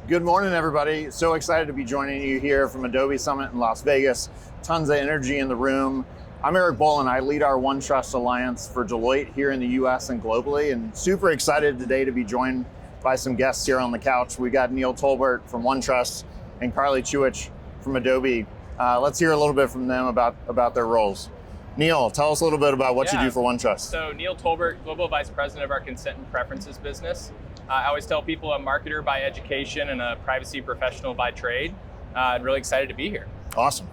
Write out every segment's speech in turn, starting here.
Good morning, everybody. So excited to be joining you here from Adobe Summit in Las Vegas. Tons of energy in the room. I'm Eric Bolin. I lead our OneTrust Alliance for Deloitte here in the US and globally, and super excited today to be joined by some guests here on the couch. We got Neil Tolbert from OneTrust and Carly Chewich from Adobe. Let's hear a little bit from them about their roles. Neil, tell us a little bit about what you do for OneTrust. So Neil Tolbert, Global Vice President of our Consent and Preferences business. I always tell people I'm a marketer by education and a privacy professional by trade. I'm really excited to be here. Awesome.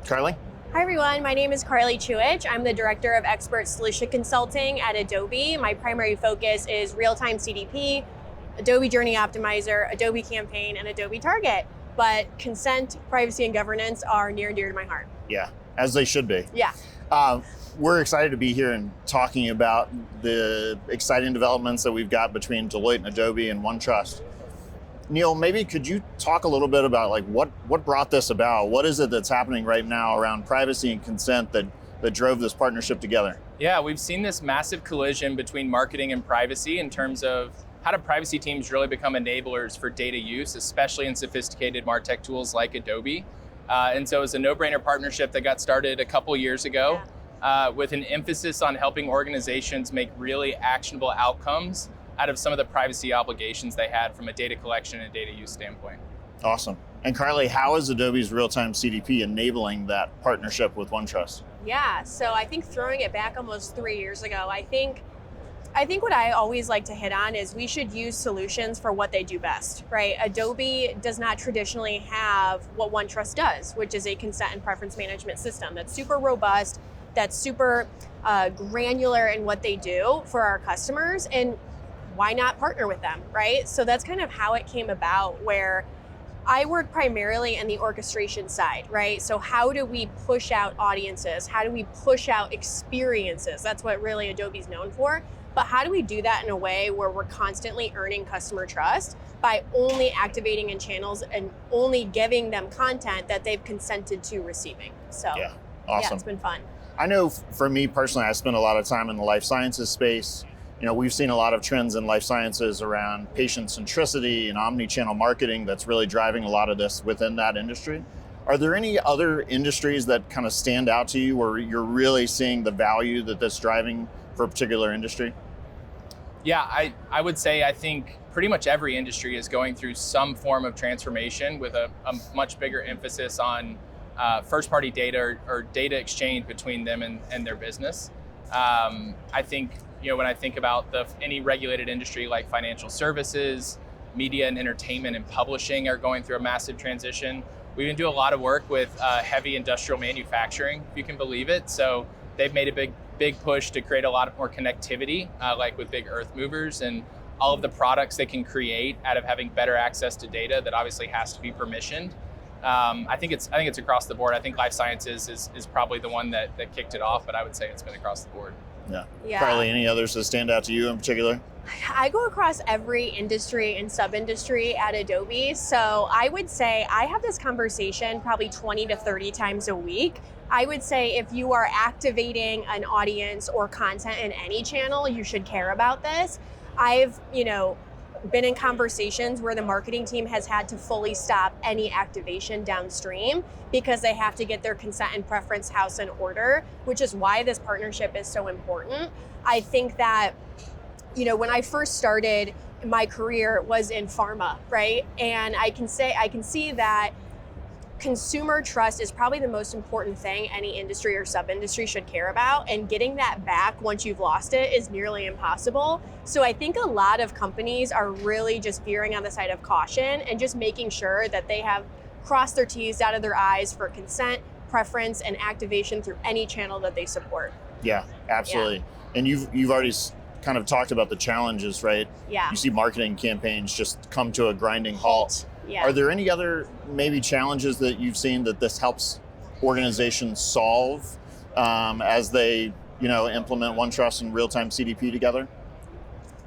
Carly? Hi everyone, my name is Carly Chewich. I'm the Director of Expert Solution Consulting at Adobe. My primary focus is real-time CDP, Adobe Journey Optimizer, Adobe Campaign, and Adobe Target. But consent, privacy, and governance are near and dear to my heart. Yeah, as they should be. Yeah. We're excited to be here and talking about the exciting developments that we've got between Deloitte and Adobe and OneTrust. Neil, maybe could you talk a little bit about like what brought this about? What is it that's happening right now around privacy and consent that drove this partnership together? Yeah, we've seen this massive collision between marketing and privacy in terms of how do privacy teams really become enablers for data use, especially in sophisticated MarTech tools like Adobe. And so it's a no-brainer partnership that got started a couple years ago. Yeah. With an emphasis on helping organizations make really actionable outcomes out of some of the privacy obligations they had from a data collection and data use standpoint. Awesome. And Carly, how is Adobe's real-time CDP enabling that partnership with OneTrust? Yeah, so I think throwing it back almost 3 years ago, I think what I always like to hit on is we should use solutions for what they do best, right? Adobe does not traditionally have what OneTrust does, which is a consent and preference management system that's super robust, that's super granular in what they do for our customers, and why not partner with them, right? So that's kind of how it came about, where I work primarily in the orchestration side, right? So how do we push out audiences? How do we push out experiences? That's what really Adobe's known for. But how do we do that in a way where we're constantly earning customer trust by only activating in channels and only giving them content that they've consented to receiving? So yeah, awesome. Yeah, it's been fun. I know for me personally, I spend a lot of time in the life sciences space. You know, we've seen a lot of trends in life sciences around patient centricity and omni-channel marketing that's really driving a lot of this within that industry. Are there any other industries that kind of stand out to you where you're really seeing the value that that's driving for a particular industry? Yeah, I would say I think pretty much every industry is going through some form of transformation with a much bigger emphasis on first-party data or data exchange between them and their business. I think, when I think about any regulated industry like financial services, media and entertainment and publishing are going through a massive transition. We even do a lot of work with heavy industrial manufacturing, if you can believe it. So they've made a big push to create a lot more connectivity, like with big earth movers and all of the products they can create out of having better access to data that obviously has to be permissioned. I think it's across the board. I think life sciences is probably the one that kicked it off, but I would say it's been across the board. Yeah. Carly, any others that stand out to you in particular? I go across every industry and sub-industry at Adobe. So I would say I have this conversation probably 20 to 30 times a week. I would say if you are activating an audience or content in any channel, you should care about this. I've, been in conversations where the marketing team has had to fully stop any activation downstream because they have to get their consent and preference house in order, which is why this partnership is so important. I think that, when I first started, my career was in pharma, right? And I can see that consumer trust is probably the most important thing any industry or sub-industry should care about, and getting that back once you've lost it is nearly impossible. So I think a lot of companies are really just veering on the side of caution and just making sure that they have crossed their T's, dotted their I's for consent, preference, and activation through any channel that they support. Yeah, absolutely. Yeah. And you've already kind of talked about the challenges, right? Yeah. You see marketing campaigns just come to a grinding halt. Yeah. Are there any other maybe challenges that you've seen that this helps organizations solve as they, implement OneTrust and real-time CDP together?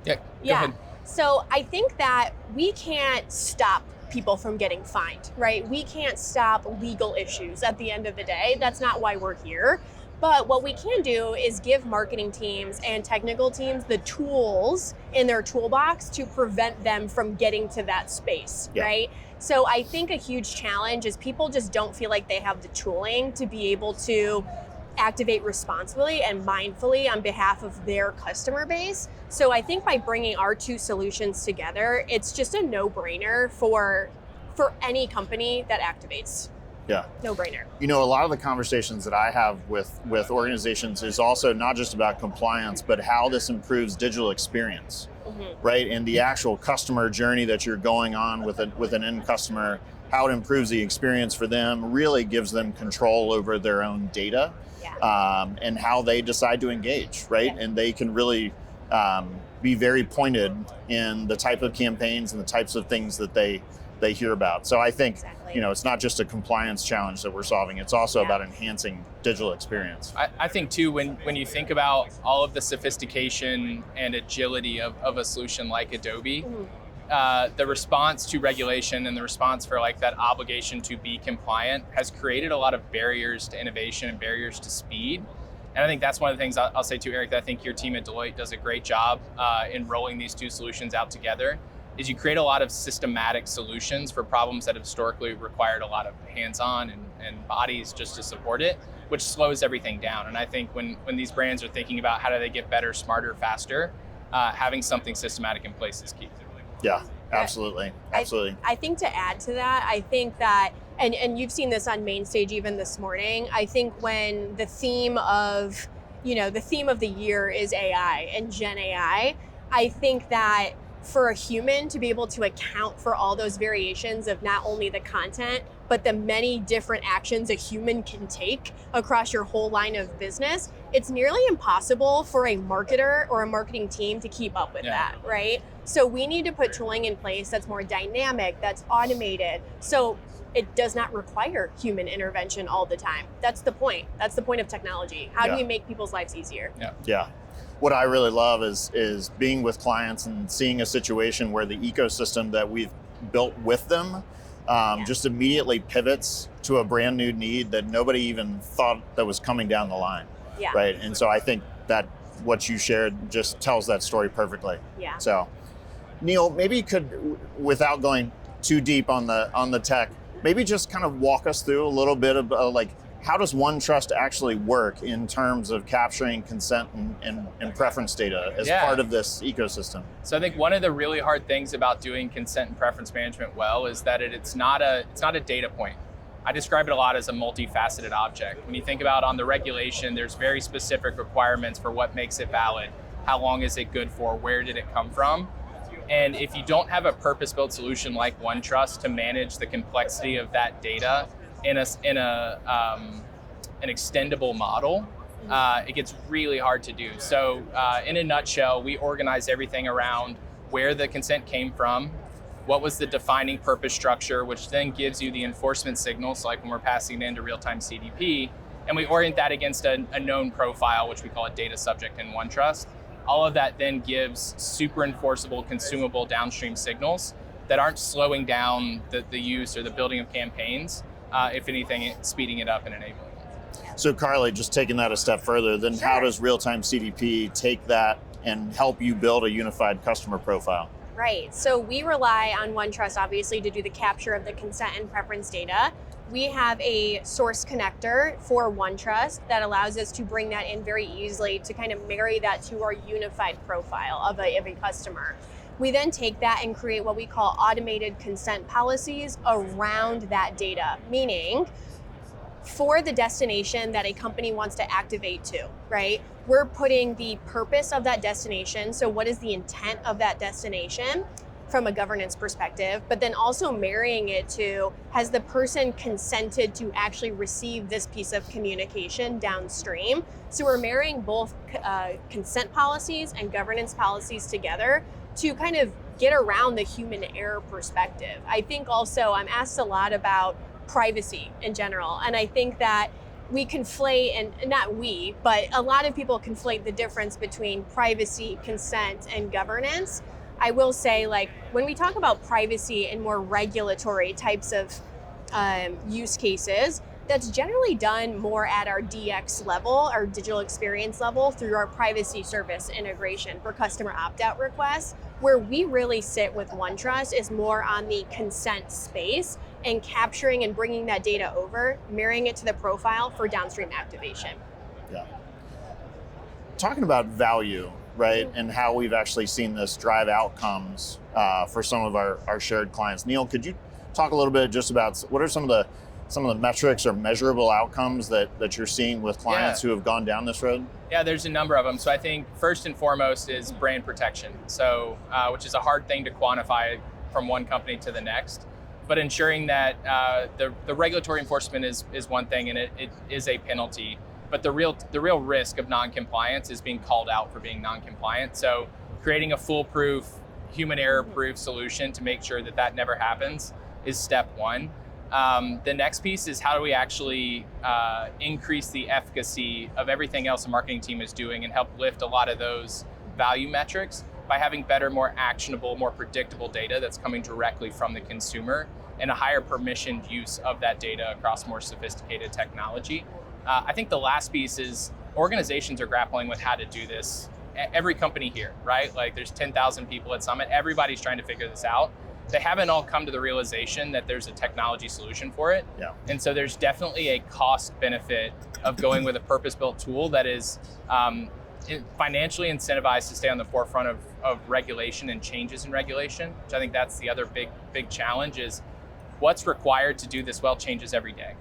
Yeah, go ahead. So I think that we can't stop people from getting fined, right? We can't stop legal issues at the end of the day. That's not why we're here. But what we can do is give marketing teams and technical teams the tools in their toolbox to prevent them from getting to that space, right? So I think a huge challenge is people just don't feel like they have the tooling to be able to activate responsibly and mindfully on behalf of their customer base. So I think by bringing our two solutions together, it's just a no-brainer for any company that activates. Yeah. No brainer. You know, a lot of the conversations that I have with organizations is also not just about compliance, but how this improves digital experience, right? And the actual customer journey that you're going on with an end customer, how it improves the experience for them, really gives them control over their own data, and how they decide to engage, right? And they can really be very pointed in the type of campaigns and the types of things that they hear about. So I think, you know, it's not just a compliance challenge that we're solving, it's also about enhancing digital experience. I think too, when you think about all of the sophistication and agility of a solution like Adobe, the response to regulation and the response for like that obligation to be compliant has created a lot of barriers to innovation and barriers to speed. And I think that's one of the things I'll say to Eric, that I think your team at Deloitte does a great job in rolling these two solutions out together, is you create a lot of systematic solutions for problems that have historically required a lot of hands-on and bodies just to support it, which slows everything down. And I think when these brands are thinking about how do they get better, smarter, faster, having something systematic in place is key. Yeah, absolutely. Absolutely. I think to add to that, I think that, and you've seen this on main stage even this morning, I think when the theme of the year is AI and Gen AI, I think that for a human to be able to account for all those variations of not only the content, but the many different actions a human can take across your whole line of business, it's nearly impossible for a marketer or a marketing team to keep up with that, right? So we need to put tooling in place that's more dynamic, that's automated, so it does not require human intervention all the time. That's the point. That's the point of technology. How do you make people's lives easier? Yeah. What I really love is being with clients and seeing a situation where the ecosystem that we've built with them just immediately pivots to a brand new need that nobody even thought that was coming down the line, right? And so I think that what you shared just tells that story perfectly. Yeah. So, Neil, maybe you could, without going too deep on the tech, maybe just kind of walk us through a little bit of like, how does OneTrust actually work in terms of capturing consent and preference data as part of this ecosystem? So I think one of the really hard things about doing consent and preference management well is that it's not a data point. I describe it a lot as a multifaceted object. When you think about on the regulation, there's very specific requirements for what makes it valid, how long is it good for, where did it come from? And if you don't have a purpose-built solution like OneTrust to manage the complexity of that data in an extendable model, it gets really hard to do. So in a nutshell, we organize everything around where the consent came from, what was the defining purpose structure, which then gives you the enforcement signals, like when we're passing it into real-time CDP, and we orient that against a known profile, which we call a data subject in OneTrust. All of that then gives super enforceable, consumable downstream signals that aren't slowing down the use or the building of campaigns. If anything, it's speeding it up and enabling it. So Carly, just taking that a step further, then how does real-time CDP take that and help you build a unified customer profile? Right, so we rely on OneTrust obviously to do the capture of the consent and preference data. We have a source connector for OneTrust that allows us to bring that in very easily to kind of marry that to our unified profile of a customer. We then take that and create what we call automated consent policies around that data, meaning for the destination that a company wants to activate to, right? We're putting the purpose of that destination, so what is the intent of that destination from a governance perspective, but then also marrying it to, has the person consented to actually receive this piece of communication downstream? So we're marrying both consent policies and governance policies together to kind of get around the human error perspective. I think also I'm asked a lot about privacy in general, and I think that we conflate, and not we, but a lot of people conflate the difference between privacy, consent, and governance. I will say, like, when we talk about privacy and more regulatory types of use cases, That's generally done more at our DX level, our digital experience level, through our privacy service integration for customer opt-out requests. Where we really sit with OneTrust is more on the consent space and capturing and bringing that data over, mirroring it to the profile for downstream activation. Yeah. Talking about value, right, and how we've actually seen this drive outcomes for some of our shared clients. Neil, could you talk a little bit just about what are some of the metrics or measurable outcomes that you're seeing with clients who have gone down this road? Yeah, there's a number of them. So I think first and foremost is brand protection. So, which is a hard thing to quantify from one company to the next, but ensuring that the regulatory enforcement is one thing, and it is a penalty. But the real risk of non-compliance is being called out for being non-compliant. So creating a foolproof, human error-proof solution to make sure that never happens is step one. The next piece is how do we actually increase the efficacy of everything else the marketing team is doing and help lift a lot of those value metrics by having better, more actionable, more predictable data that's coming directly from the consumer and a higher permissioned use of that data across more sophisticated technology. I think the last piece is organizations are grappling with how to do this. Every company here, right? Like there's 10,000 people at Summit. Everybody's trying to figure this out. They haven't all come to the realization that there's a technology solution for it. Yeah. And so there's definitely a cost benefit of going with a purpose-built tool that is financially incentivized to stay on the forefront of regulation and changes in regulation, which I think that's the other big challenge is what's required to do this well changes every day.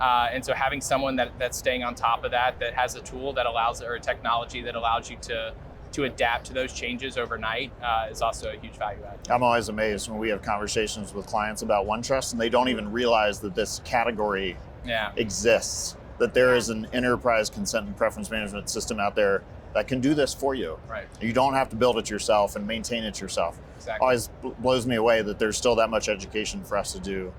And so having someone that's staying on top of that has a tool that allows, or a technology that allows you to adapt to those changes overnight is also a huge value add. I'm always amazed when we have conversations with clients about OneTrust and they don't even realize that this category exists, that there is an enterprise consent and preference management system out there that can do this for you. Right. You don't have to build it yourself and maintain it yourself. Exactly. Always blows me away that there's still that much education for us to do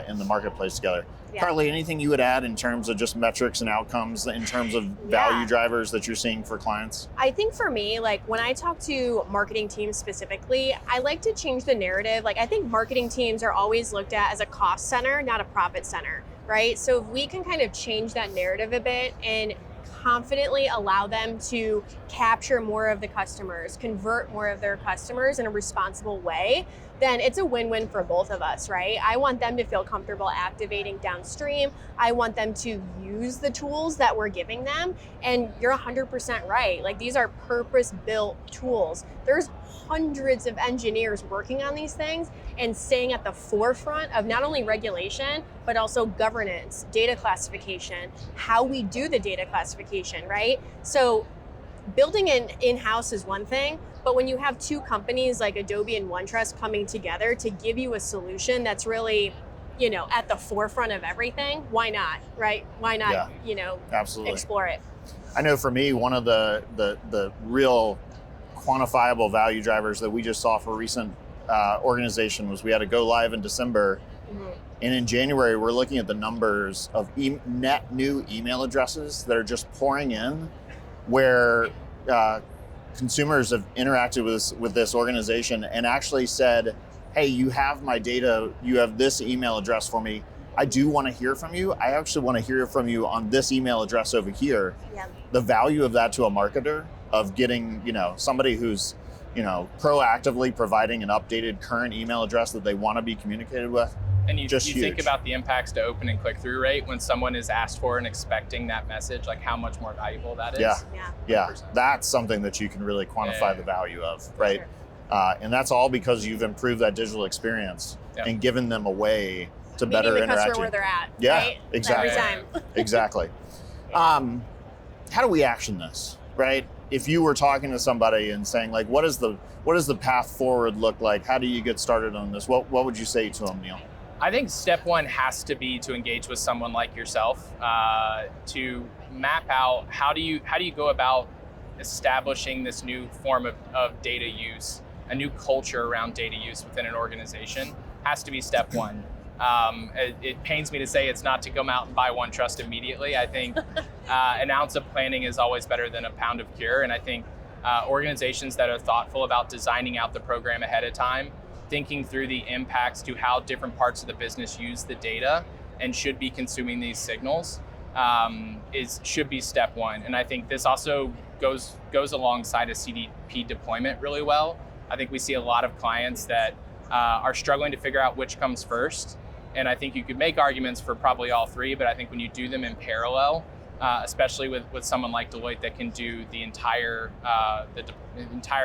in the marketplace together. Yeah. Carly, anything you would add in terms of just metrics and outcomes, in terms of value drivers that you're seeing for clients? I think for me, like when I talk to marketing teams specifically, I like to change the narrative. Like I think marketing teams are always looked at as a cost center, not a profit center, right? So if we can kind of change that narrative a bit and confidently allow them to capture more of the customers, convert more of their customers in a responsible way, then it's a win-win for both of us, right? I want them to feel comfortable activating downstream. I want them to use the tools that we're giving them. And you're 100% right. Like these are purpose-built tools. There's hundreds of engineers working on these things and staying at the forefront of not only regulation, but also governance, data classification, how we do the data classification, right? So building it in-house is one thing, but when you have two companies like Adobe and OneTrust coming together to give you a solution that's really, at the forefront of everything, why not, right? Why not, absolutely explore it? I know for me, one of the real quantifiable value drivers that we just saw for a recent organization was we had to go live in December. Mm-hmm. And in January, we're looking at the numbers of net new email addresses that are just pouring in, where consumers have interacted with this organization and actually said, hey, you have my data, you have this email address for me. I do want to hear from you. I actually want to hear from you on this email address over here. Yeah. The value of that to a marketer, of getting, somebody who's, proactively providing an updated current email address that they want to be communicated with. And you think about the impacts to open and click-through rate when someone is asked for and expecting that message, like how much more valuable that is. Yeah. That's something that you can really quantify the value of, right? Sure. And that's all because you've improved that digital experience and given them a way to better interact. Meeting the customer where they're at, right? Exactly. Every time. Exactly. How do we action this, right? If you were talking to somebody and saying, like, what does the path forward look like? How do you get started on this? What would you say to them, Neil? I think step one has to be to engage with someone like yourself to map out how do you go about establishing this new form of data use, a new culture around data use within an organization. Has to be step one. It pains me to say it's not to come out and buy OneTrust immediately. I think an ounce of planning is always better than a pound of cure. And I think organizations that are thoughtful about designing out the program ahead of time, thinking through the impacts to how different parts of the business use the data, and should be consuming these signals should be step one. And I think this also goes alongside a CDP deployment really well. I think we see a lot of clients that are struggling to figure out which comes first. And I think you could make arguments for probably all three, but I think when you do them in parallel, especially with someone like Deloitte that can do the entire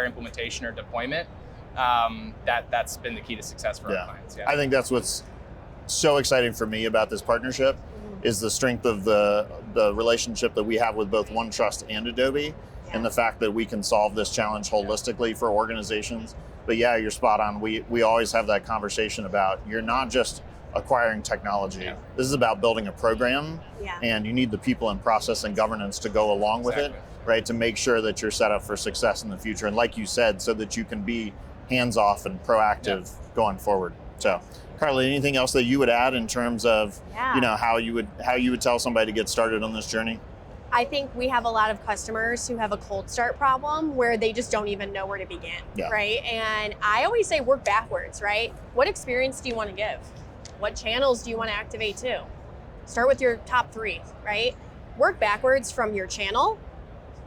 implementation or deployment, that's been the key to success for our clients. Yeah. I think that's what's so exciting for me about this partnership is the strength of the relationship that we have with both OneTrust and Adobe, and the fact that we can solve this challenge holistically for organizations. But yeah, you're spot on. We always have that conversation about you're not just acquiring technology. Yeah. This is about building a program, and you need the people and process and governance to go along with it, right? To make sure that you're set up for success in the future. And like you said, so that you can be hands-off and proactive going forward. So, Carly, anything else that you would add in terms of, how you would tell somebody to get started on this journey? I think we have a lot of customers who have a cold start problem where they just don't even know where to begin, right? And I always say work backwards, right? What experience do you want to give? What channels do you want to activate to? Start with your top 3, right? Work backwards from your channel,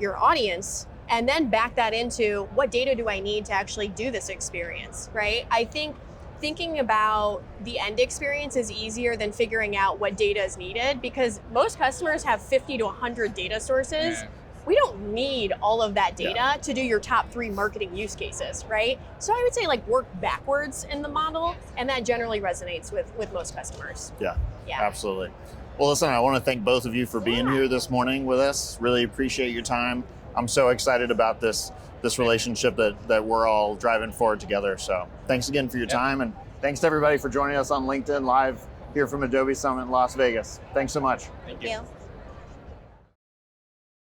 your audience, and then back that into what data do I need to actually do this experience, right? I think thinking about the end experience is easier than figuring out what data is needed, because most customers have 50 to 100 data sources. We don't need all of that data to do your top 3 marketing use cases, right? So I would say work backwards in the model, and that generally resonates with most customers. Yeah, absolutely. Well, listen, I want to thank both of you for being here this morning with us. Really appreciate your time. I'm so excited about this relationship that we're all driving forward together. So thanks again for your time, and thanks to everybody for joining us on LinkedIn Live here from Adobe Summit in Las Vegas. Thanks so much. Thank you.